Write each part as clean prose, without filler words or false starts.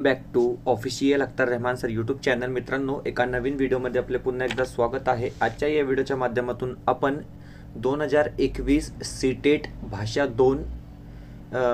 Back to official Akhtar Rahman sir YouTube channel. मित्रांनो, एका नवीन व्हिडिओमध्ये आपले पुन्हा एकदा स्वागत आहे. आजच्या या व्हिडिओच्या माध्यमातून आपण 2021 सीटेट भाषा 2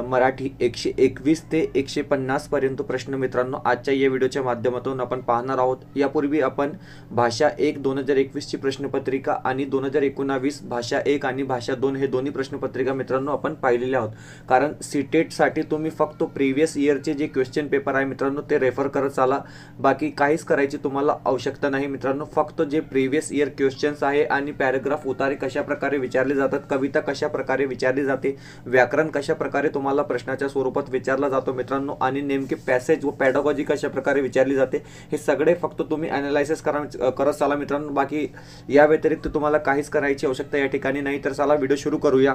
मराठी 121 ते 150 पर्यंत प्रश्न मित्रांनो आजच्या या व्हिडिओच्या माध्यमातून आपण पाहणार आहोत. यापूर्वी आपण भाषा 1 2021 ची प्रश्नपत्रिका आणि 2019 भाषा 1 आणि भाषा 2 हे दोन्ही प्रश्नपत्रिका मित्रांनो आपण पाहिलेले आहोत. कारण सीटेट साठी तुम्ही फक्त प्रीवियस इयरचे जे क्वेश्चन पेपर आहे मित्रांनो ते रेफर करत चाला. बाकी काहीच करायची तुम्हाला आवश्यकता नाही मित्रांनो. फक्त जे प्रीवियस इयर क्वेश्चन्स आहे आणि पॅराग्राफ उतारे कशा प्रकारे विचारले जातात, कविता कशा प्रकारे विचारली जाते, व्याकरण कशा प्रकारे तुम्हाला प्रश्नाच्या स्वरूपात विचारला जातो मित्रांनो, आणि नेमके पॅसेज व पॅडागॉजी कशा प्रकारे विचारली जाते हे सगळे फक्त तुम्ही अनालायसिस करत चाला मित्रांनो. बाकी या व्यतिरिक्त तुम्हाला काहीच करायची आवश्यकता या ठिकाणी नाही. तर चला व्हिडिओ सुरू करूया.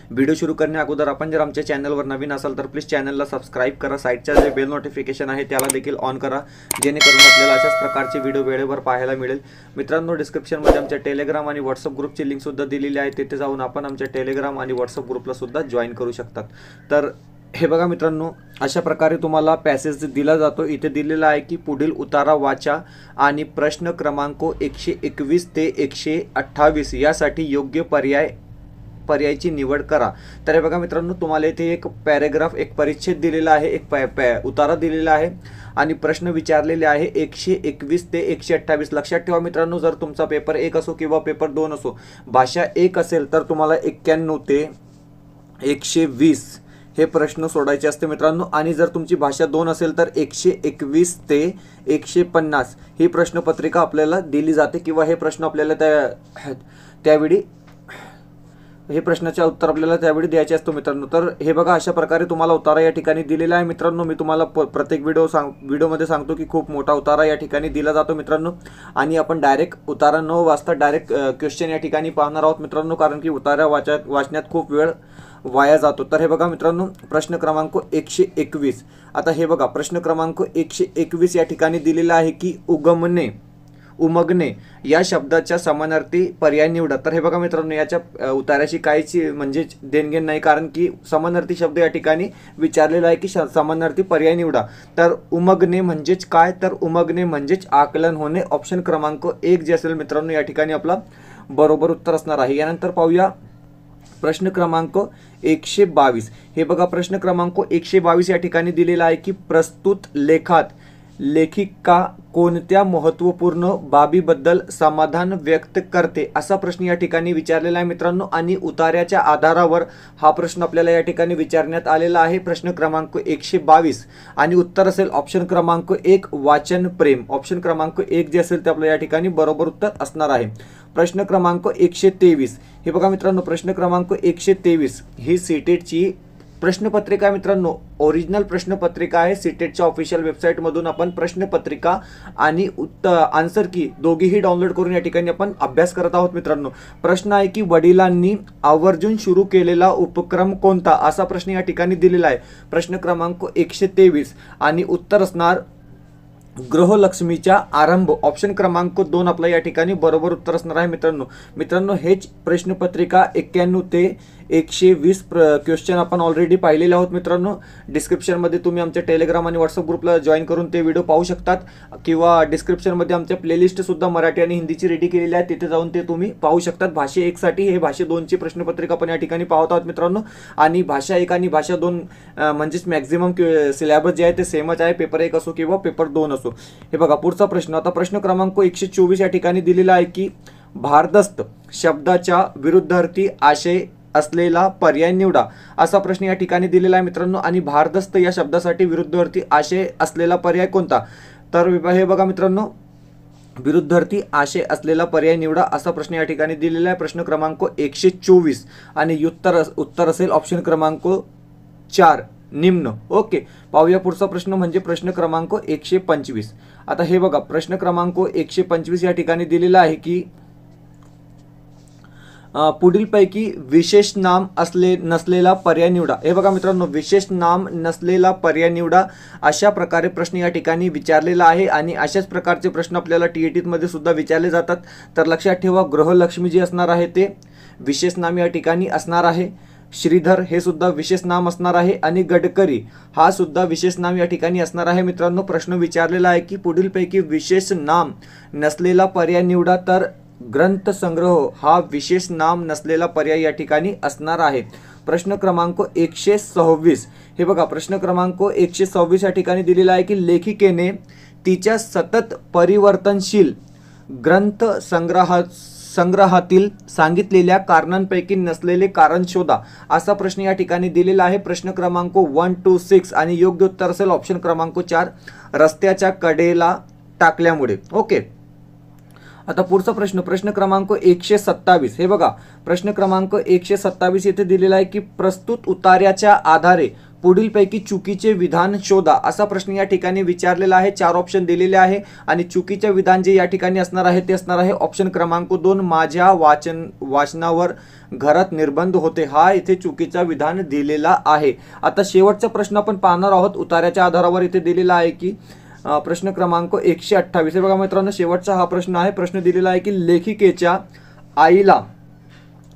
व्हिडिओ सुरू करण्या अगोदर आपण जर आमच्या चॅनलवर नवीन असाल तर प्लीज चॅनलला सबस्क्राईब करा. साईडच्या जे बेल नोटिफिकेशन आहे त्याला देखील ऑन करा, जेणेकरून आपल्याला अशाच प्रकारचे व्हिडिओ वेळेवर पाहायला मिळेल. मित्रांनो, डिस्क्रिप्शनमध्ये आमच्या टेलिग्राम आणि व्हॉट्सअप ग्रुपची लिंक सुद्धा दिलेली आहे. तिथे जाऊन आपण आमच्या टेलिग्राम आणि व्हॉट्सअप ग्रुपला सुद्धा जॉईन करू शकतात. तर हे बघा मित्रांनो, अशा प्रकारे तुम्हाला पॅसेज दिला जातो. इथे दिलेला आहे की पुढील उतारा वाचा आणि प्रश्न क्रमांक 121 ते 128 यासाठी योग्य पर्यायाची निवड करा. तर हे बघा मित्रांनो, तुम्हाला इथे एक पॅराग्राफ, एक परिच्छेद दिलेला आहे, एक उतारा दिलेला आहे आणि प्रश्न विचारलेले आहे 121 ते 128. लक्षात ठेवा मित्रांनो, जर तुमचा पेपर 1 असो किंवा पेपर 2 असो, भाषा 1 असेल तर तुम्हाला 91 ते 120 हे प्रश्न सोडायचे असते मित्रांनो, आणि जर तुमची भाषा 2 असेल तर 121 ते 150 ही प्रश्नपत्रिका आपल्याला दिली जाते, किंवा हे प्रश्न आपल्याला त्यावेळी हे प्रश्नाचे उत्तर आपल्याला त्यावेळी द्यायचे असतो मित्रांनो. तर हे बघा, अशा प्रकारे तुम्हाला उतारा या ठिकाणी दिलेला आहे मित्रांनो. मी तुम्हाला प्रत्येक व्हिडिओमध्ये सांगतो की खूप मोठा उतारा या ठिकाणी दिला जातो मित्रांनो, आणि आपण डायरेक्ट उतारा न वाचता डायरेक्ट क्वेश्चन या ठिकाणी पाहणार आहोत मित्रांनो, कारण की उतारा वाचण्यात खूप वेळ वाया जातो. तर हे बघा मित्रांनो, प्रश्न क्रमांक 121. आता हे बघा, प्रश्न क्रमांक 121 या ठिकाणी दिलेला आहे की उमगणे या शब्दाच्या समानार्थी पर्याय निवडा. तर हे बघा मित्रांनो, याच्या उतार्याची काहीच म्हणजे देणगेण नाही, कारण की समानार्थी शब्द या ठिकाणी विचारलेला आहे की समानार्थी पर्याय निवडा. तर उमगणे म्हणजेच काय? तर उमगणे म्हणजेच आकलन होणे. ऑप्शन क्रमांक 1 जे असेल मित्रांनो या ठिकाणी आपला बरोबर उत्तर असणार आहे. यानंतर पाहूया प्रश्न क्रमांक 122. हे बघा, प्रश्न क्रमांक 122 या ठिकाणी दिलेला आहे की प्रस्तुत लेखात लेखिका कोणत्या महत्त्वपूर्ण बाबीबद्दल समाधान व्यक्त करते, असा प्रश्न या ठिकाणी विचारलेला आहे मित्रांनो, आणि उतार्याच्या आधारावर हा प्रश्न आपल्याला या ठिकाणी विचारण्यात आलेला आहे. प्रश्न क्रमांक 122 आणि उत्तर असेल ऑप्शन क्रमांक 1 वाचन प्रेम. ऑप्शन क्रमांक 1 जे असेल ते आपल्या या ठिकाणी बरोबर उत्तर असणार आहे. प्रश्न क्रमांक 123. हे बघा मित्रांनो, प्रश्न क्रमांक 123 ही सीटेटची प्रश्नपत्रिका मित्रांनो, ओरिजिनल प्रश्नपत्रिका आहे. सीटेटच्या ऑफिशियल वेबसाईटमधून आपण प्रश्नपत्रिका आणि आन्सर की दोघीही डाउनलोड करून या ठिकाणी आपण अभ्यास करत आहोत मित्रांनो. प्रश्न आहे की वडिलांनी आवर्जून सुरू केलेला उपक्रम कोणता, असा प्रश्न या ठिकाणी दिलेला आहे. प्रश्न क्रमांक 123 आणि उत्तर असणार गृहलक्ष्मीचा आरंभ. ऑप्शन क्रमांक 2 आपला या ठिकाणी बरोबर उत्तर असणार आहे मित्रांनो. हेच प्रश्नपत्रिका 91 ते 120 क्वेश्चन आपण ऑलरेडी पाहिलेले आहोत मित्रांनो. डिस्क्रिप्शनमध्ये तुम्ही आमच्या टेलिग्राम आणि व्हॉट्सअप ग्रुपला जॉईन करून ते व्हिडिओ पाहू शकतात, किंवा डिस्क्रिप्शनमध्ये आमच्या प्लेलिस्ट सुद्धा मराठी आणि हिंदीची रेडी केलेली आहे, तिथे जाऊन ते तुम्ही पाहू शकतात. भाषा 1 साठी हे भाषा 2 ची प्रश्नपत्रिका आपण या ठिकाणी पाहत आहोत मित्रांनो, आणि भाषा 1 आणि भाषा 2 म्हणजेच मॅक्झिमम सिलेबस जे आहे ते सेमच आहे, पेपर 1 असो किंवा पेपर 2 असो. हे बघा पुढचा प्रश्न. आता प्रश्न क्रमांक 124 या ठिकाणी दिलेला आहे की भारदस्त शब्दाच्या विरुद्धार्थी आशय असलेला पर्याय निवडा, असा प्रश्न या ठिकाणी दिलेला आहे मित्रांनो. आणि भारदस्त या शब्दासाठी विरुद्धार्थी आशय असलेला पर्याय कोणता? तर हे बघा मित्रांनो, विरुद्धार्थी आशय असलेला पर्याय निवडा, असा प्रश्न या ठिकाणी दिलेला आहे. प्रश्न क्रमांक 124 आणि उत्तर असेल ऑप्शन क्रमांक 4 निम्न. ओके, पाहूया पुढचा प्रश्न म्हणजे प्रश्न क्रमांक 125. आता हे बघा, प्रश्न क्रमांक 125 या ठिकाणी दिलेला आहे की पुढीलपैकी विशेष नाम नसलेला पर्याय निवडा. हे बघा मित्रांनो, विशेष नाम नसलेला पर्याय निवडा अशा प्रकारे प्रश्न या ठिकाणी विचारलेला आहे, आणि अशाच प्रकारचे प्रश्न आपल्याला TET मध्ये सुद्धा विचारले जातात. तर लक्षात ठेवा, गृहलक्ष्मी जे असणार आहे ते विशेष नाम या ठिकाणी असणार आहे. श्रीधर हे सुद्धा विशेष नाम असणार आहे आणि गडकरी हा सुद्धा विशेष नाम या ठिकाणी असणार आहे। मित्रांनो, प्रश्न विचारलेला आहे की पुढीलपैकी विशेष नाम नसलेला पर्याय निवडा, तर ग्रंथ संग्रह हा विशेष नाम नसलेला पर्याय या ठिकाणी असणार आहे। प्रश्न क्रमांक 126 हे बघा, प्रश्न क्रमांक 126 या ठिकाणी दिलेला आहे की लेखिकेने तिच्या सतत परिवर्तनशील ग्रंथ संग्रहातील सांगितलेल्या कारणांपैकी नसलेले कारण शोधा, असा प्रश्न या ठिकाणी दिलेला आहे। प्रश्न क्रमांक 1 to 6 आणि योग्य उत्तर असेल ऑप्शन क्रमांक 4 रस्त्याच्या कडेला टाकल्यामुळे। ओके, आता पुढचा प्रश्न, प्रश्न क्रमांक 127 हे बघा, प्रश्न क्रमांक 127 येथे दिलेला आहे की प्रस्तुत उतार्याच्या आधारे पुढीलपैकी चुकीचे विधान शोधा, असा प्रश्न या ठिकाणी विचारलेला आहे। 4 ऑप्शन दिलेले आहे आणि चुकीचे विधान जे या ठिकाणी असणार आहे ते असणार आहे ऑप्शन क्रमांक 2 माझ्या वाचनावर घरात निर्बंध होते, हा इथे चुकीचा विधान दिलेला आहे। आता शेवटचा प्रश्न आपण पाहणार आहोत, उतार्याच्या आधारावर इथे दिलेला आहे की प्रश्न क्रमांक 128 हे बघा मित्रांनो, शेवटचा हा प्रश्न आहे। प्रश्न दिलेला आहे की लेखिकेच्या आईला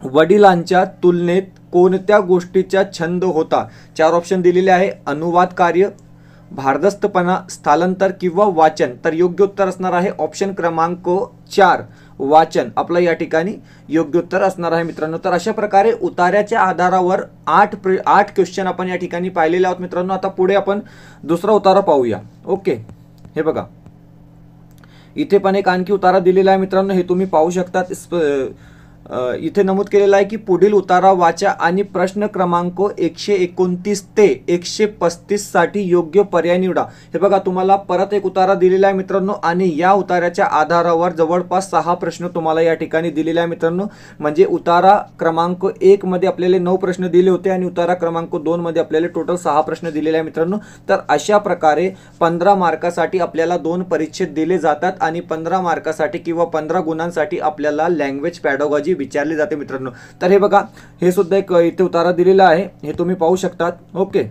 वडिलांच्या तुलनेत कोणत्या गोष्टीचा छंद होता। 4 ऑप्शन दिलेले आहे, अनुवाद कार्य, भारदस्तपणा, स्थलांतर किंवा वाचन, तर योग्य उत्तर असणार आहे ऑप्शन क्रमांक 4 वाचन, आपलं या ठिकाणी योग्य उत्तर असणार आहे मित्रांनो। तर अशा प्रकारे उतार्याच्या आधारावर 8 क्वेश्चन आपण या ठिकाणी पाहिलेले आहोत मित्रांनो। आता पुढे आपण दुसरा उतारा पाहूया। ओके, हे बघा, इथे पण एक आणखी उतारा दिलेला आहे मित्रांनो, हे तुम्ही पाहू शकतात। इथे नमूद केलेला आहे की पुढील उतारा वाचा आणि प्रश्न क्रमांक 129 ते 135 साठी योग्य पर्याय निवडा। हे बघा, तुम्हाला परत एक उतारा दिलेला आहे मित्रांनो आणि या उतार्याच्या आधारावर जवळपास 6 प्रश्न तुम्हाला या ठिकाणी दिलेले आहे मित्रांनो। म्हणजे उतारा क्रमांक 1 मध्ये आपल्याला 9 प्रश्न दिले होते आणि उतारा क्रमांक 2 मध्ये आपल्याला टोटल 6 प्रश्न दिलेले आहे मित्रांनो। तर अशा प्रकारे 15 मार्कासाठी आपल्याला 2 परिच्छेद दिले जातात आणि 15 मार्कासाठी किंवा 15 गुणांसाठी आपल्याला लँग्वेज पॅडॉगॉजी विचारले जाते मित्रांनो। तर हे बघा, हे सुद्धा एक इथे उतारा दिलेला आहे, हे तुम्ही पाहू शकतात। ओके,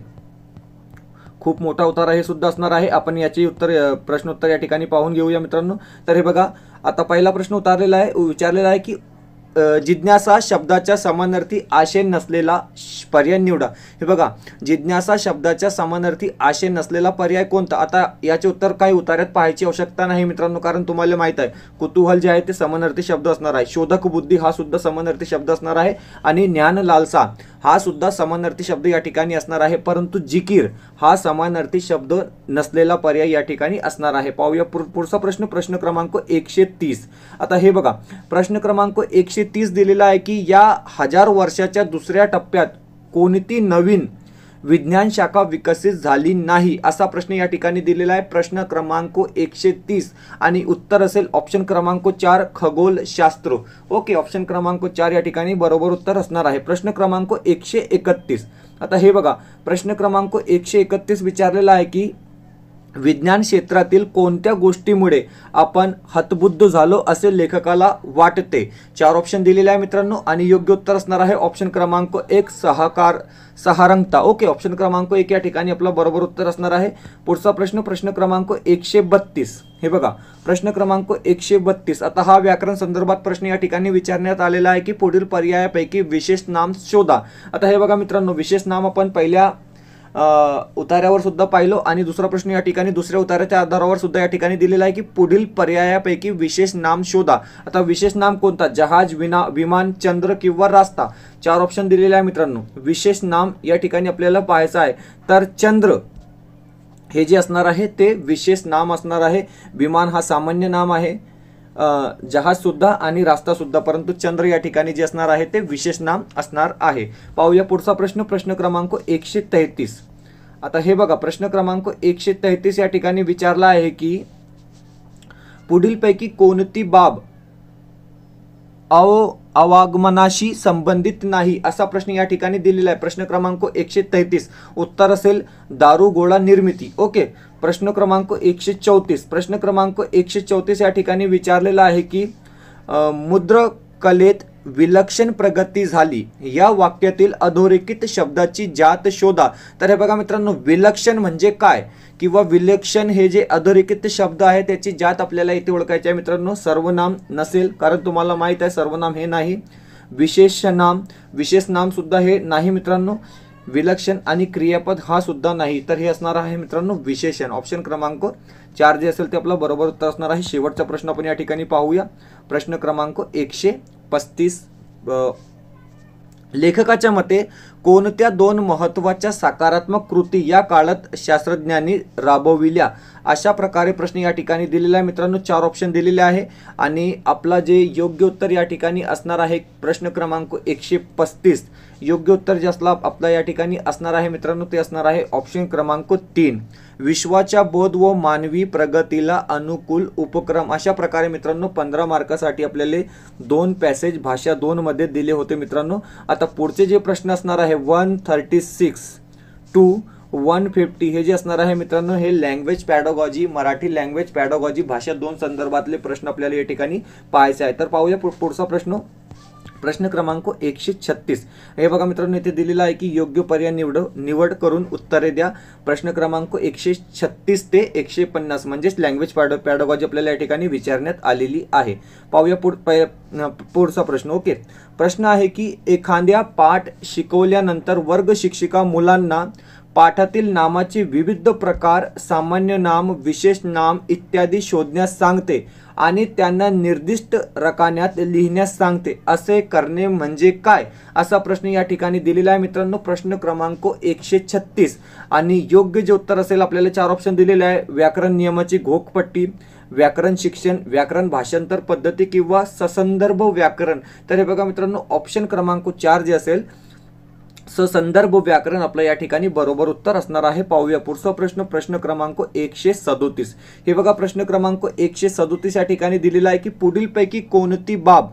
खूप मोठा उतारा हे सुद्धा असणार आहे, आपण याचे प्रश्नोत्तर या ठिकाणी पाहून घेऊया मित्रांनो। तर हे बघा, आता पहिला प्रश्न उतारलेला आहे, विचारलेला आहे की जिज्ञासा शब्दाच्या समानार्थी आशय नसलेला पर्याय निवडा। हे बघा, जिज्ञासा शब्दाच्या समानार्थी आशय नसलेला पर्याय कोणता। आता याचे उत्तर काही उतार्यात पाहायची आवश्यकता नाही मित्रांनो, कारण तुम्हाला माहित आहे कुतूहल जे आहे ते समानार्थी शब्द असणार आहे, शोधक बुद्धी हा सुद्धा समानार्थी शब्द असणार आहे आणि ज्ञान लालसा हा सुद्धा समानार्थी शब्द या ठिकाणी असणार आहे, परंतु जिकीर हा समानार्थी शब्द नसलेला पर्याय या ठिकाणी असणार आहे। पाहूया पुढचा प्रश्न, प्रश्न क्रमांक 130। आता हे बघा, प्रश्न क्रमांक 130 दिलेला आहे की या 1000 वर्षाच्या दुसऱ्या टप्प्यात कोणती नवीन विज्ञान शाखा विकसित झाली नाही, असा प्रश्न या ठिकाणी दिलेला आहे। प्रश्न क्रमांक 130 आणि उत्तर असेल ऑप्शन क्रमांक 4 खगोलशास्त्र। ओके, ऑप्शन क्रमांक 4 या ठिकाणी बरोबर उत्तर असणार आहे। प्रश्न क्रमांक 131, आता हे बघा, प्रश्न क्रमांक 131 विचारलेला आहे की विज्ञान क्षेत्रातील कोणत्या गोष्टीमुळे आपण हतबुद्ध झालो असे लेखकाला वाटते। 4 ऑप्शन दिलेले आहे मित्रांनो आणि योग्य उत्तर असणार आहे ऑप्शन क्रमांक 1 सहारंगता। ओके, ऑप्शन क्रमांक 1 या ठिकाणी आपला बरोबर उत्तर असणार आहे। पुढचा प्रश्न, प्रश्न क्रमांक 132 हे बघा, प्रश्न क्रमांक 132, आता हा व्याकरण संदर्भात प्रश्न या ठिकाणी विचारण्यात आलेला आहे की पुढील पर्यायापैकी विशेष नाम शोधा। आता हे बघा मित्रांनो, विशेष नाम आपण पहिल्या उतार्यावर सुद्धा पाहिलो आणि दुसरा प्रश्न या ठिकाणी दुसऱ्या उतार्याच्या आधारावर सुद्धा या ठिकाणी दिलेला आहे की पुढील पर्यायापैकी विशेष नाम शोधा। आता विशेष नाम कोणता, जहाज, विमान, चंद्र किंवा रास्ता। 4 ऑप्शन दिलेले आहे मित्रांनो। विशेष नाम या ठिकाणी आपल्याला पाहायचं आहे, तर चंद्र हे जे असणार आहे ते विशेष नाम असणार आहे। विमान हा सामान्य नाम आहे, जहाज सुद्धा आणि रास्ता सुद्धा, परंतु चंद्र या ठिकाणी जे असणार आहे ते विशेष नाम असणार आहे। पाहूया पुढचा प्रश्न, प्रश्न क्रमांक 133। आता हे बघा, प्रश्न क्रमांक 133 या ठिकाणी विचारला आहे की पुढीलपैकी कोणती बाब अवागमनाशी संबंधित नाही, असा प्रश्न या ठिकाणी दिलेला आहे। प्रश्न क्रमांक 133 उत्तर असेल दारुगोळा निर्मिती। ओके, प्रश्न क्रमांक 134, प्रश्न क्रमांक 134 या ठिकाणी विचारलेला आहे की मुद्रकलेत विलक्षण प्रगती झाली या वाक्यातील अधोरेखित शब्दाची जात शोधा। तर हे बघा मित्रांनो, विलक्षण म्हणजे काय किंवा विलक्षण हे जे अधोरेखित शब्द आहे त्याची जात आपल्याला इथे ओळखायची आहे मित्रांनो। सर्वनाम नसेल, कारण तुम्हाला माहित आहे सर्वनाम हे नाही। विशेष नाम सुद्धा हे नाही मित्रांनो, विलक्षण आणि क्रियापद हा सुद्धा नाही, तर हे असणार आहे मित्रांनो विशेषण। ऑप्शन क्रमांक 4 जे असेल ते आपला बरोबर उत्तर असणार आहे। शेवटचा प्रश्न आपण या ठिकाणी पाहूया, प्रश्न क्रमांक 135। लेखकाच्या मते कोणत्या 2 महत्त्वाच्या सकारात्मक कृती या काळात शास्त्रज्ञांनी राबविल्या, अशा प्रकारे प्रश्न या ठिकाणी दिलेला आहे मित्रांनो। 4 ऑप्शन दिलेले आहे आणि आपला जे योग्य उत्तर या ठिकाणी असणार आहे प्रश्न क्रमांक 135, योग्य उत्तर जे असला आपला या ठिकाणी असणार आहे मित्रांनो ते असणार आहे ऑप्शन क्रमांक 3, विश्वाच्या बोध व मानवी प्रगतीला अनुकूल उपक्रम। अशा प्रकारे मित्रांनो 15 मार्कासाठी आपल्याला 2 पॅसेज भाषा 2 मध्ये दिले होते मित्रांनो। आता पुढचे जे प्रश्न असणार आहे 136 to 150 हे जे असणार आहे मित्रांनो हे लँग्वेज पॅडागॉजी, मराठी लँग्वेज पॅडागॉजी भाषा 2 संदर्भातले प्रश्न आपल्याला या ठिकाणी पाहायचे आहे। तर पाहूया पुढचा प्रश्न, प्रश्न क्रमांक 136। हे बघा मित्रांनो इथे दिलेला आहे की योग्य पर्याय निवड करून उत्तरे द्या। प्रश्न क्रमांक 136 ते 150 म्हणजे लँग्वेज पॅडागॉजी आपल्याला या ठिकाणी विचारण्यात आलेली आहे। पाहूया पुढचा प्रश्न। ओके, प्रश्न आहे की एखाद्या पाठ शिकवल्यानंतर वर्ग शिक्षिका मुलांना पाठातील नामाचे विविध प्रकार, सामान्य नाम, विशेष नाम इत्यादी शोधण्यास सांगते आणि त्यांना निर्दिष्ट रकान्यात लिहिण्यास सांगते, असे करणे म्हणजे काय, असा प्रश्न या ठिकाणी दिलेला आहे मित्रांनो। प्रश्न क्रमांक 136 आणि योग्य जे उत्तर असेल आपल्याला 4 ऑप्शन दिलेले आहे, व्याकरण नियमाची घोकपट्टी, व्याकरण शिक्षण, व्याकरण भाषांतर पद्धती किंवा ससंदर्भ व्याकरण। तर हे बघा मित्रांनो ऑप्शन क्रमांक 4 जे असेल ससंदर्भ व्याकरण आपलं या ठिकाणी बरोबर उत्तर असणार आहे। पाहूया पुढचा प्रश्न, प्रश्न क्रमांक 137। हे बघा प्रश्न क्रमांक 137 या ठिकाणी दिलेला आहे की पुढीलपैकी कोणती बाब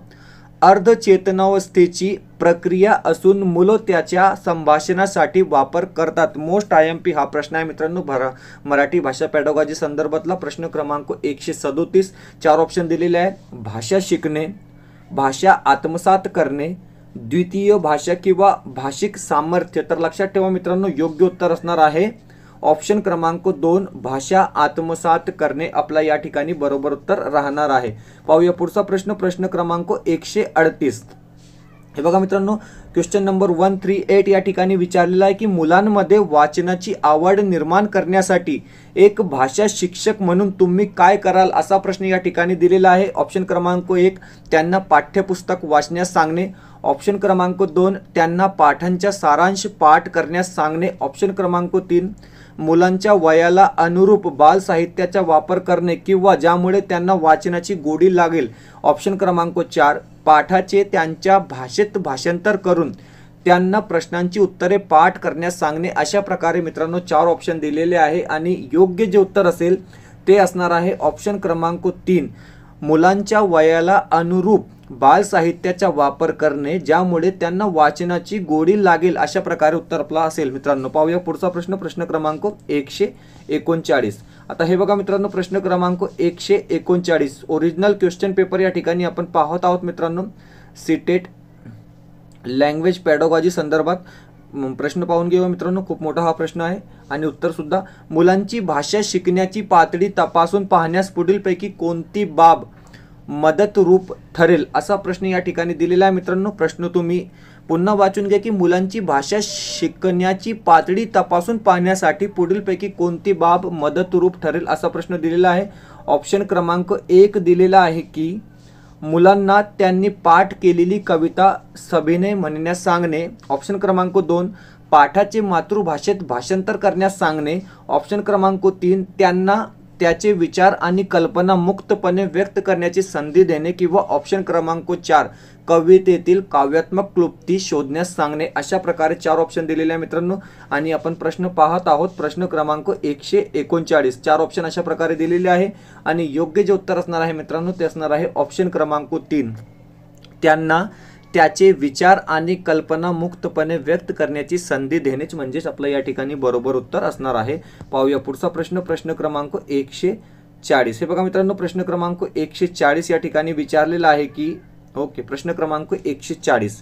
अर्धचेतनावस्थेची प्रक्रिया असून मुलं त्याच्या संभाषणासाठी वापर करतात। मोस्ट IMP हा प्रश्न आहे मित्रांनो मराठी भाषा पॅडागॉजी संदर्भातला प्रश्न क्रमांक 137। 4 ऑप्शन दिलेले आहे, भाषा शिकणे, भाषा आत्मसात करणे, द्वितीय भाषा किंवा भाषिक सामर्थ्य। तर लक्षात ठेवा मित्रांनो योग्य उत्तर असणार आहे ऑप्शन क्रमांक 2, भाषा आत्मसात करणे आपला या ठिकाणी बरोबर उत्तर राहणार आहे। पाहूया पुढचा प्रश्न, प्रश्न क्रमांक 138। हे बघा मित्रांनो क्वेश्चन नंबर 138 या ठिकाणी विचारलेला आहे की मुलांमध्ये वाचनाची आवड निर्माण करण्यासाठी एक भाषा शिक्षक म्हणून तुम्ही काय कराल, असा प्रश्न या ठिकाणी दिलेला आहे। ऑप्शन क्रमांक 1, त्यांना पाठ्यपुस्तक वाचण्यास सांगणे, ऑप्शन क्रमांक 2, त्यांना पाठांचा सारांश पाठ करण्यास सांगणे, ऑप्शन क्रमांक 3, मुलांच्या वयाला अनुरूप बाल साहित्याचा वापर करणे किंवा ज्यामुळे त्यांना वाचनाची गोडी लागेल, ऑप्शन क्रमांक 4, पाठाचे त्यांच्या भाषेत भाषांतर करून त्यांना प्रश्नांची उत्तरे पाठ करण्यास सांगणे। अशा प्रकारे मित्रांनो 4 ऑप्शन दिलेले आहे आणि योग्य जे उत्तर असेल ते असणार आहे ऑप्शन क्रमांक 3, मुलांच्या वयाला अनुरूप बाल साहित्याचा वापर करणे ज्यामुळे त्यांना वाचनाची गोडी लागेल, अशा प्रकारे उत्तर आपला असेल मित्रांनो। पाहूया पुढचा प्रश्न, प्रश्न क्रमांक 139। आता हे बघा मित्रांनो प्रश्न क्रमांक 139 ओरिजिनल क्वेश्चन पेपर या ठिकाणी आपण पाहत आहोत मित्रांनो। सीटेट लँग्वेज पॅडागॉजी संदर्भात प्रश्न पाहून घेऊया मित्रांनो, खूप मोठा हा प्रश्न आहे आणि उत्तर सुद्धा, मुलांची भाषा शिकण्याची पातळी तपासून पाहण्यास पुढीलपैकी कोणती बाब मदत रूप ठरेल, असा प्रश्न या ठिकाणी दिलेला आहे मित्रांनो। प्रश्न तुम्ही पुन्हा वाचून घ्या की मुलांची भाषा शिकण्याची पातळी तपासून पाहण्यासाठी पुढीलपैकी कोणती बाब मदत रूप ठरेल, असा प्रश्न दिलेला आहे। ऑप्शन क्रमांक 1 दिलेला आहे की मुलांना त्यांनी पाठ केलेली कविता सभेने म्हणण्यास सांगणे, ऑप्शन क्रमांक 2, पाठाचे मातृभाषेत भाषांतर करण्यास सांगणे, ऑप्शन क्रमांक 3, त्यांना त्याचे विचार आणि कल्पना मुक्तपणे व्यक्त करण्याची संधी देणे किंवा ऑप्शन क्रमांक 4, कवितेतील काव्यात्मक क्लृप्ती शोधण्यास सांगणे। अशा प्रकारे 4 ऑप्शन दिलेले आहे मित्रांनो आणि आपण प्रश्न पाहत आहोत प्रश्न क्रमांक 139। 4 ऑप्शन अशा प्रकारे दिलेले आहे आणि योग्य जे उत्तर असणार आहे मित्रांनो ते असणार आहे ऑप्शन क्रमांक 3, त्यांना त्याचे विचार आणि कल्पना मुक्तपणे व्यक्त करण्याची संधी देणेच म्हणजेच आपलं या ठिकाणी बरोबर उत्तर असणार आहे। पाहूया पुढचा प्रश्न, प्रश्न क्रमांक 140। हे बघा मित्रांनो प्रश्न क्रमांक 140 या ठिकाणी विचारलेला आहे की ओके, प्रश्न क्रमांक 140,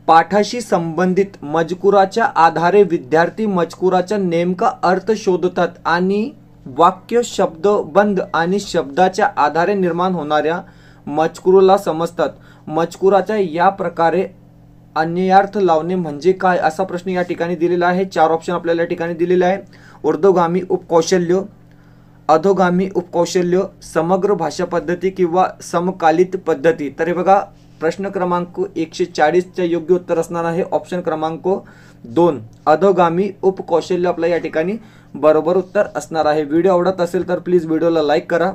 पाठाशी संबंधित मजकुराच्या आधारे विद्यार्थी मजकुराचा नेमका अर्थ शोधतात आणि वाक्य शब्दबंध आणि शब्दाच्या आधारे निर्माण होणाऱ्या मजकुराला समजतात। मजकुराच्या या प्रकारे अन्वयार्थ लावणे म्हणजे काय असा प्रश्न या ठिकाणी दिलेला आहे। 4 ऑप्शन आपल्याला या ठिकाणी दिलेले आहे। ऊर्ध्वगामी उपकौशल्य, अधोगामी उपकौशल्य, समग्र भाषा पद्धती किंवा समकालित पद्धती। तर हे बघा प्रश्न क्रमांक 140 चे योग्य उत्तर असणार आहे ऑप्शन क्रमांक 2 अधोगामी उपकौशल्य आपल्या या ठिकाणी बरोबर उत्तर असणार आहे। व्हिडिओ आवडत असेल तर प्लीज व्हिडिओला लाईक करा।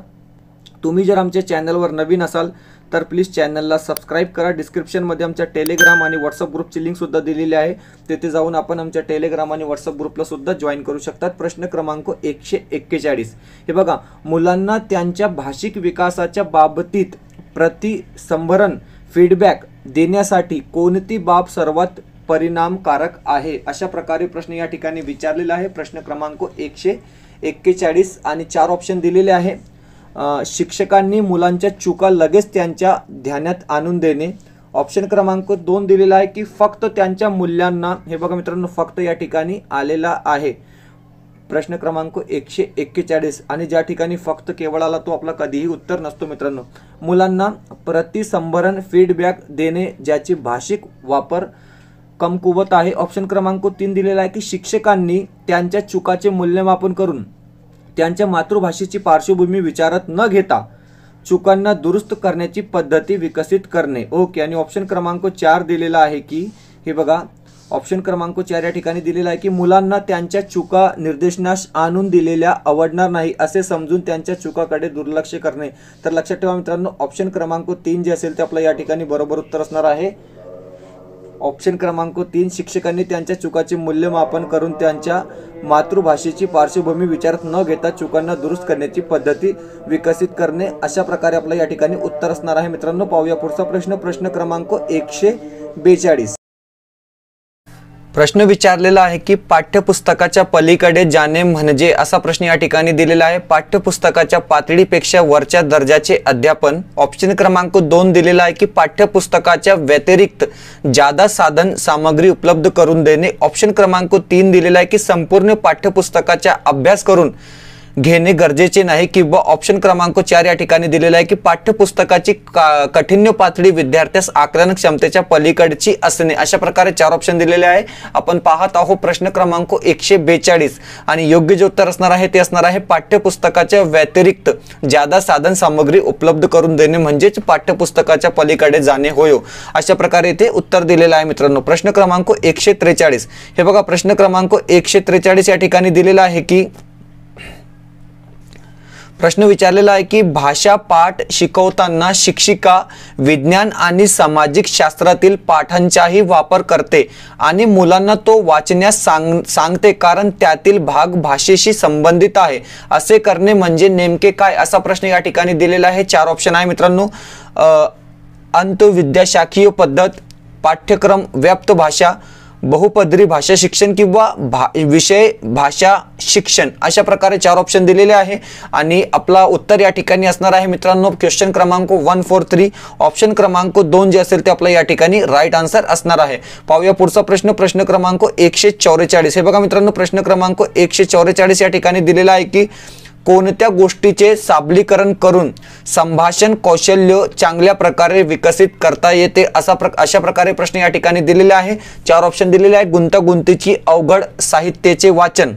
तुम्ही जर आमच्या चॅनलवर नवीन असाल तर प्लीज चॅनलला सबस्क्राइब करा। डिस्क्रिप्शनमध्ये आमच्या टेलिग्राम आणि व्हॉट्सअप ग्रुपची लिंक सुद्धा दिलेली आहे, तेथे जाऊन आपण आमच्या टेलिग्राम आणि व्हॉट्सअप ग्रुपला सुद्धा जॉईन करू शकतात। प्रश्न क्रमांक 141 हे बघा, मुलांना त्यांच्या भाषिक विकासाच्या बाबतीत प्रतिसंभरण फीडबॅक देण्यासाठी कोणती बाब सर्वात परिणामकारक आहे अशा प्रकारे प्रश्न या ठिकाणी विचारलेला आहे। प्रश्न क्रमांक 141 आणि 4 ऑप्शन दिलेले आहे। शिक्षकांनी मुलांच्या चुका लगेच त्यांच्या ध्यानात आणून देणे। ऑप्शन क्रमांक 2 दिलेला आहे की फक्त त्यांच्या मूल्यांना, हे बघा मित्रांनो फक्त या ठिकाणी आलेला आहे प्रश्न क्रमांक 141 आणि ज्या ठिकाणी फक्त केवळ आला तो आपला कधीही उत्तर नसतो मित्रांनो। मुलांना प्रतिसंभरण फीडबॅक देणे ज्याची भाषिक वापर कमकुवत आहे। ऑप्शन क्रमांक 3 दिलेला आहे की शिक्षकांनी त्यांच्या चुकाचे मूल्यमापन करून त्यांच्या मातृभाषेची पार्श्वभूमी विचारात न घेता चुकांना दुरुस्त करण्याची पद्धती विकसित करणे। ओके, आणि ऑप्शन क्रमांक 4 दिलेला आहे की हे बघा ऑप्शन क्रमांक 4 या ठिकाणी दिलेला आहे की मुलांना त्यांच्या चुका निर्देशनास आणून दिलेल्या आवडणार नाही असे समजून त्यांच्या चुकाकडे दुर्लक्ष करणे। तर लक्षात ठेवा मित्रांनो ऑप्शन क्रमांक 3 जे असेल ते आपल्या या ठिकाणी बरोबर उत्तर असणार आहे। ऑप्शन क्रमांक 3 शिक्षकांनी त्यांच्या चुकाचे मूल्यमापन करून त्यांच्या मातृभाषेची पार्श्वभूमी विचारात न घेता चुकांना दुरुस्त करण्याची पद्धती विकसित करणे अशा प्रकारे आपल्या या ठिकाणी उत्तर असणार आहे। मित्रांनो पाहूया पुढचा प्रश्न, प्रश्न क्रमांक 142। प्रश्न विचारलेला आहे की पाठ्यपुस्तकाच्या पलीकडे जाणे म्हणजे असा प्रश्न या ठिकाणी दिलेला आहे। पाठ्यपुस्तकाच्या पातळीपेक्षा वरच्या दर्जाचे अध्यापन। ऑप्शन क्रमांक 2 दिलेला आहे की पाठ्यपुस्तकाच्या व्यतिरिक्त जादा साधन सामग्री उपलब्ध करून देणे। ऑप्शन क्रमांक 3 दिलेला आहे की संपूर्ण पाठ्यपुस्तकाचा अभ्यास करून घेणे गरजेचे नाही किंवा ऑप्शन क्रमांक 4 या ठिकाणी दिलेला आहे की पाठ्यपुस्तकाची कठिण्य पातळी विद्यार्थ्यास आकलन क्षमतेच्या पलीकडची असणे। अशा प्रकारे 4 ऑप्शन दिलेले आहे। आपण पाहत आहोत प्रश्न क्रमांक 142 आणि योग्य जे उत्तर असणार आहे ते असणार आहे पाठ्यपुस्तकाच्या व्यतिरिक्त जादा साधन सामग्री उपलब्ध करून देणे म्हणजेच पाठ्यपुस्तकाच्या पलीकडे जाणे होय। अशा प्रकारे इथे उत्तर दिलेलं आहे मित्रांनो। प्रश्न क्रमांक 143 हे बघा प्रश्न क्रमांक 143 या ठिकाणी दिलेला आहे की प्रश्न विचारलेला आहे की भाषा पाठ शिकवताना शिक्षिका विज्ञान आणि सामाजिक शास्त्रातील पाठांचाही वापर करते आणि मुलांना तो वाचण्यास सांगते कारण त्यातील भाग भाषेशी संबंधित आहे। असे करणे म्हणजे नेमके काय असा प्रश्न या ठिकाणी दिलेला आहे। 4 ऑप्शन आहे मित्रांनो, अंतविद्याशाखीय पद्धत, पाठ्यक्रम व्याप्त भाषा, बहुपदरी भाषा शिक्षण किंवा विषय भाषा शिक्षण। अशा प्रकारे 4 ऑप्शन दिलेले आहे आणि आपला उत्तर या ठिकाणी असणार आहे मित्रांनो क्वेश्चन क्रमांक 143 ऑप्शन क्रमांक 2 जे असेल ते आपल्या या ठिकाणी राईट आन्सर असणार आहे। पाहूया पुढचा प्रश्न, प्रश्न क्रमांक 144 हे बघा मित्रांनो प्रश्न क्रमांक 144 या ठिकाणी दिलेला आहे की कोणत्या गोष्टीचे साबलीकरण करून संभाषण कौशल्य चांगल्या प्रकारे विकसित करता येते अशा प्रकारे प्रश्न या ठिकाणी दिलेले आहे। 4 ऑप्शन दिलेले आहे गुंतागुंतीची अवघड साहित्याचे वाचन,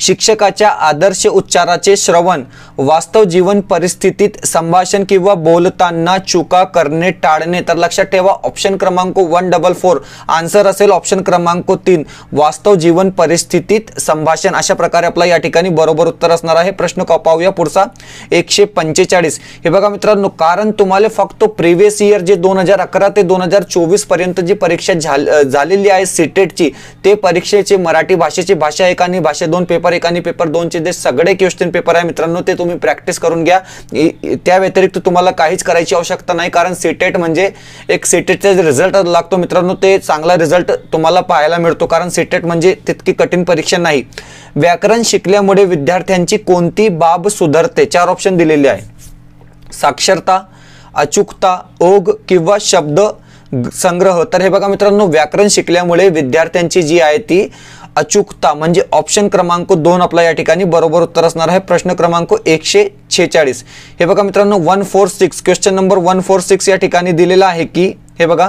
शिक्षकाच्या आदर्श उच्चाराचे श्रवण, वास्तव जीवन परिस्थितीत संभाषण किंवा बोलताना चुका करणे टाळणे। तर लक्षात ठेवा ऑप्शन क्रमांक 144 आन्सर असेल ऑप्शन क्रमांक 3 वास्तव जीवन परिस्थितीत संभाषण। अशा प्रकारे आपला या ठिकाणी बरोबर उत्तर असणार आहे। प्रश्न पाहूया पुढचा 145 हे बघा मित्रांनो कारण तुम्हाला फक्त प्रिव्हियस इयर जे 2011 ते 2024 पर्यंत जी परीक्षा झालेली आहे सीटेटची ते परीक्षेचे मराठी भाषेची भाषा 1 आणि भाषा 2 पेपर 1 आणि पेपर 2 चे जे सगळे क्वेश्चन पेपर आहे मित्रांनो ते तुम्ही प्रॅक्टिस करून घ्या। त्या व्यतिरिक्त तुम्हाला काहीच करायची आवश्यकता नाही कारण सीटेट म्हणजे एक सीटेटचा जे रिझल्ट लागतो मित्रांनो ते चांगला रिझल्ट तुम्हाला पाहायला मिळतो कारण सीटेट म्हणजे तितकी कठीण परीक्षा नाही। व्याकरण शिकल्यामुळे विद्यार्थ्यांची कोणती बाब सुधारते? 4 ऑप्शन दिलेले आहे, साक्षरता, अचूकता, ओघ किंवा शब्द संग्रह। तर हे बघा मित्रांनो व्याकरण शिकल्यामुळे विद्यार्थ्यांची जी आहे ती अचूकता म्हणजे ऑप्शन क्रमांक 2 आपला या ठिकाणी बरोबर उत्तर असणार आहे प्रश्न क्रमांक 146। हे बघा मित्रांनो 146 क्वेश्चन नंबर 146 या ठिकाणी दिलेला आहे की हे बघा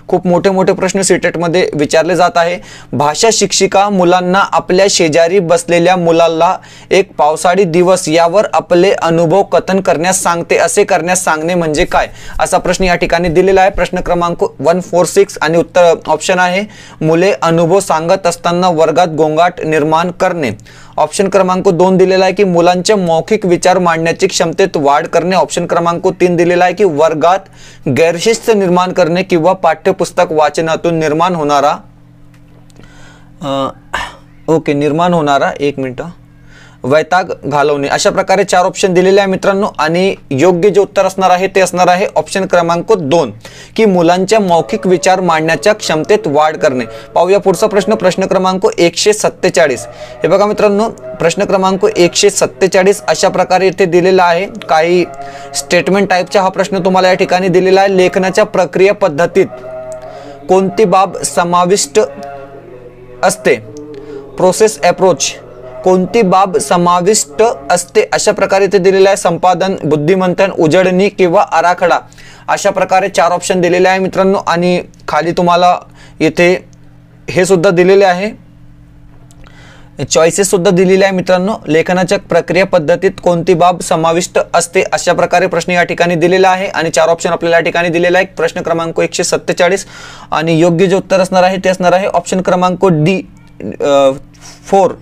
खूप मोठे मोठे प्रश्न सीटेट मध्ये विचारले जात आहे। भाषा शिक्षिका मुलांना आपल्या शेजारी बसलेल्या मुलाला एक पावसाळी दिवस यावर आपले अनुभव कथन करण्यास सांगते, असे करण्यास सांगणे म्हणजे काय, असा प्रश्न या ठिकाणी दिलेला आहे प्रश्न क्रमांक 146 आणि उत्तर ऑप्शन आहे मुले अनुभव सांगत असताना वर्गात गोंगाट निर्माण करणे। ऑप्शन क्रमांक 2 दिलेला आहे की मुलांच्या मौखिक विचार मांडण्याची क्षमतेत वाढ करणे। ऑप्शन क्रमांक 3 दिलेला आहे की वर्गात गैरशिस्त निर्माण करणे किंवा पाठ्यपुस्तक वाचनातून निर्माण होणारा एक मिनिट वैताग घालवणे। अशा प्रकारे 4 ऑप्शन दिलेले आहे मित्रांनो आणि योग्य जे उत्तर असणार आहे ते असणार आहे ऑप्शन क्रमांक 2 की मुलांच्या मौखिक विचार मांडण्याच्या क्षमतेत वाढ करणे। पाहूया पुढचा प्रश्न, प्रश्न क्रमांक 147। हे बघा मित्रांनो प्रश्न क्रमांक 147 अशा प्रकारे इथे दिलेला आहे। काही स्टेटमेंट टाइपचा हा प्रश्न तुम्हाला या ठिकाणी दिलेला आहे। लेखनाच्या प्रक्रिया पद्धतीत कोणती बाब समाविष्ट असते, प्रोसेस अप्रोच कोणती बाब समाविष्ट असते अशा प्रकारे इथे दिलेला आहे। संपादन, बुद्धिमंथन, उजळणी किंवा आराखडा अशा प्रकारे 4 ऑप्शन दिलेले आहे मित्रांनो आणि खाली तुम्हाला इथे हे सुद्धा दिलेले आहे, चॉईसेस सुद्धा दिलेले आहे मित्रांनो। लेखनाच्या प्रक्रिया पद्धतीत कोणती बाब समाविष्ट असते अशा प्रकारे प्रश्न या ठिकाणी दिलेला आहे आणि 4 ऑप्शन आपल्याला या ठिकाणी दिलेला आहे। प्रश्न क्रमांक 147 आणि योग्य जे उत्तर असणार आहे ते असणार आहे ऑप्शन क्रमांक डी 4।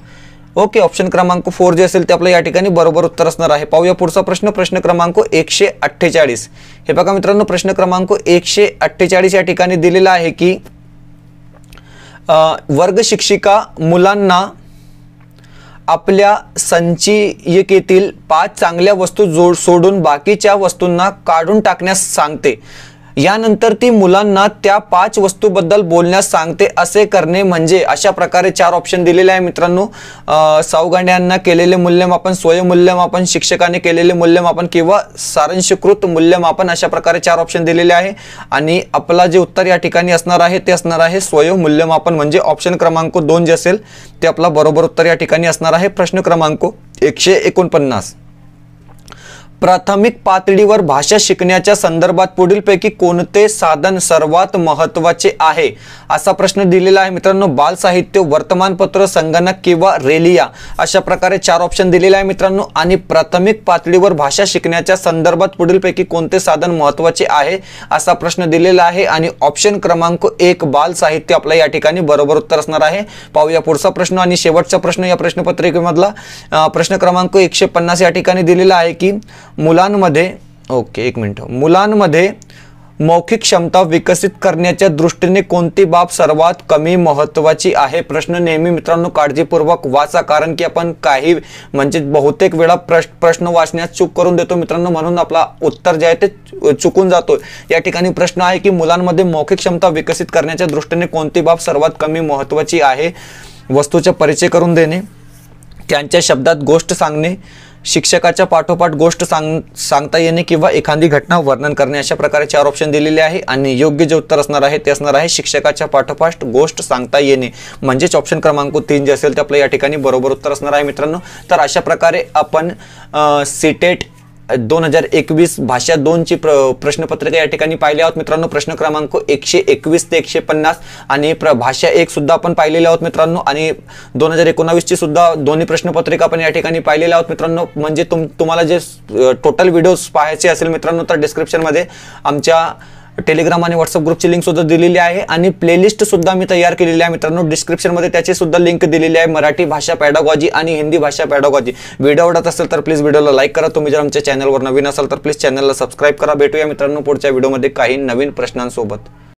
ओके, ऑप्शन क्रमांक 4 जे असेल ते आपलं या ठिकाणी बरोबर उत्तर असणार आहे। पाहूया पुढचा प्रश्न, प्रश्न क्रमांक 148। हे बघा मित्रांनो प्रश्न क्रमांक 148 या ठिकाणी दिलेला आहे की वर्ग शिक्षिका मुलांना आपल्या संचिकेतील 5 चांगल्या वस्तू सोडून बाकीच्या वस्तूंना काढून टाकण्यास सांगते, यानंतर ती मुलांना त्या 5 वस्तूबद्दल बोलण्यास सांगते, असे करणे म्हणजे, अशा प्रकारे 4 ऑप्शन दिलेले आहे मित्रांनो। सावगांड्यांना केलेले मूल्यमापन, स्वयंमूल्यमापन, शिक्षकाने केलेले मूल्यमापन किंवा सारांशीकृत मूल्यमापन अशा प्रकारे 4 ऑप्शन दिलेले आहे आणि आपला जे उत्तर या ठिकाणी असणार आहे ते असणार आहे स्वयंमूल्यमापन म्हणजे ऑप्शन क्रमांक 2 जे असेल ते आपला बरोबर उत्तर या ठिकाणी असणार आहे। प्रश्न क्रमांक 149। प्राथमिक पातळीवर भाषा शिकण्याच्या संदर्भात पुढीलपैकी कोणते साधन सर्वात महत्त्वाचे आहे, असा प्रश्न दिलेला आहे मित्रांनो। बाल साहित्य, वर्तमानपत्र, संगणक किंवा रेलिया अशा प्रकारे 4 ऑप्शन दिलेले आहे मित्रांनो आणि प्राथमिक पातळीवर भाषा शिकण्याच्या संदर्भात पुढीलपैकी कोणते साधन महत्त्वाचे आहे असा प्रश्न दिलेला आहे आणि ऑप्शन क्रमांक 1 बाल साहित्य आपल्या या ठिकाणी बरोबर उत्तर असणार आहे। पाहूया पुढचा प्रश्न आणि शेवटचा प्रश्न या प्रश्नपत्रिकेमधला प्रश्न क्रमांक 150 या ठिकाणी दिलेला आहे की मुलांमध्ये मौखिक क्षमता विकसित करण्याच्या दृष्टीने कोणती बाब सर्वात कमी महत्त्वाची आहे। प्रश्न नेहमी मित्रांनो काळजीपूर्वक वाचा, कारण की आपण काही म्हणजे बहुतेक वेळा प्रश्न वाचण्यात चूक करून देतो मित्रांनो, म्हणून आपला उत्तर जे आहे ते चुकून जातो। या ठिकाणी प्रश्न आहे की मुलांमध्ये मौखिक क्षमता विकसित करण्याच्या दृष्टीने कोणती बाब सर्वात कमी महत्त्वाची आहे। वस्तूचा परिचय करून देणे, त्यांच्या शब्दात गोष्ट सांगणे, शिक्षकाच्या पाठोपाठ गोष्ट सांगता येणे किंवा एखादी घटना वर्णन करणे अशा प्रकारे 4 ऑप्शन दिलेले आहे आणि योग्य जे उत्तर असणार आहे ते असणार आहे शिक्षकाच्या पाठोपाठ गोष्ट सांगता येणे म्हणजेच ऑप्शन क्रमांक 3 जे असेल ते आपल्या या ठिकाणी बरोबर उत्तर असणार आहे मित्रांनो। तर अशा प्रकारे आपण सीटेट 2021 भाषा 2 ची प्रश्नपत्रिका या ठिकाणी पाहिले आहोत मित्रांनो। प्रश्न क्रमांक 121 ते 150 आणि भाषा 1 सुद्धा आपण पाहिलेले आहोत मित्रांनो आणि 2019 ची सुद्धा दोन्ही प्रश्नपत्रिका आपण या ठिकाणी पाहिलेल्या आहोत मित्रांनो। म्हणजे तुम्हाला जे टोटल व्हिडिओज पाहायचे असेल मित्रांनो तर डिस्क्रिप्शन मध्ये आमच्या टेलिग्राम आणि व्हॉट्सअप ग्रुपची लिंक सुद्धा दिलेली आहे आणि प्लेलिस्ट सुद्धा मी तयार केलेली आहे मित्रांनो। डिस्क्रिप्शन मध्ये त्याची सुद्धा लिंक दिलेली आहे, मराठी भाषा पेडागॉजी आणि हिंदी भाषा पेडागॉजी। व्हिडिओ आवडत असेल तर प्लीज व्हिडिओला लाईक करा। तुम्ही जर आमच्या चॅनलवर नवीन असाल तर प्लीज चॅनलला सबस्क्राईब करा। भेटूया मित्रांनो पुढच्या व्हिडिओमध्ये काही नवीन प्रश्नांसोबत।